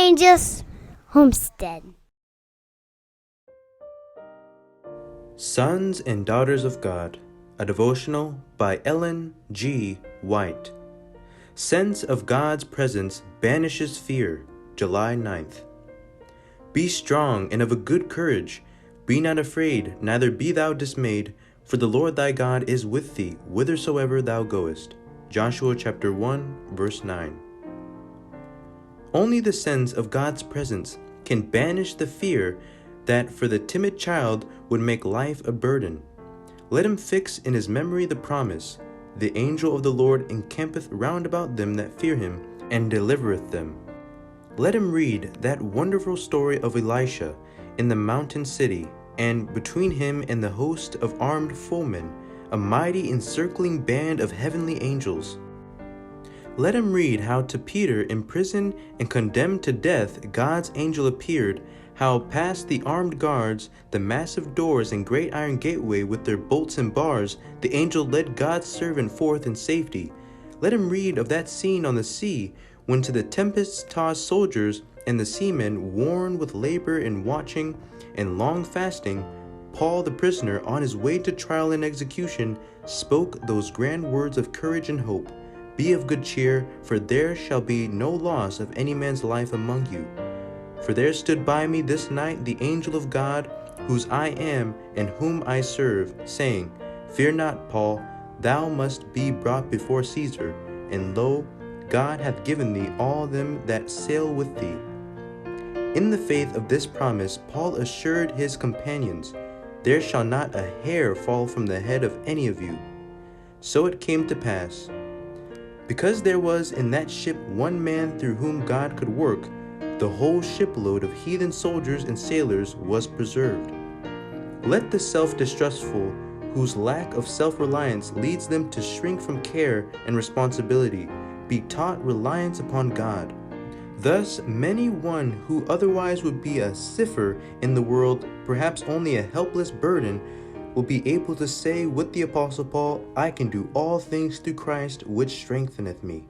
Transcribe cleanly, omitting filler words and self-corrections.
Evangelist homestead. Sons and Daughters of God, a devotional by Ellen G. White. Sense of God's presence banishes fear, July 9th. Be strong and of a good courage. Be not afraid, neither be thou dismayed, for the Lord thy God is with thee, whithersoever thou goest. Joshua chapter 1, verse 9. Only the sense of God's presence can banish the fear that for the timid child would make life a burden. Let him fix in his memory the promise, the angel of the Lord encampeth round about them that fear him, and delivereth them. Let him read that wonderful story of Elisha in the mountain city, and between him and the host of armed foemen, a mighty encircling band of heavenly angels. Let him read how to Peter in prison and condemned to death God's angel appeared, how past the armed guards, the massive doors and great iron gateway with their bolts and bars, the angel led God's servant forth in safety. Let him read of that scene on the sea, when to the tempest-tossed soldiers and the seamen, worn with labor and watching and long fasting, Paul the prisoner, on his way to trial and execution, spoke those grand words of courage and hope. Be of good cheer, for there shall be no loss of any man's life among you. For there stood by me this night the angel of God, whose I am and whom I serve, saying, Fear not, Paul, thou must be brought before Caesar, and lo, God hath given thee all them that sail with thee. In the faith of this promise, Paul assured his companions, There shall not a hair fall from the head of any of you. So it came to pass. Because there was in that ship one man through whom God could work, the whole shipload of heathen soldiers and sailors was preserved. Let the self-distrustful, whose lack of self-reliance leads them to shrink from care and responsibility, be taught reliance upon God. Thus, many one who otherwise would be a cipher in the world, perhaps only a helpless burden, will be able to say with the Apostle Paul, I can do all things through Christ which strengtheneth me.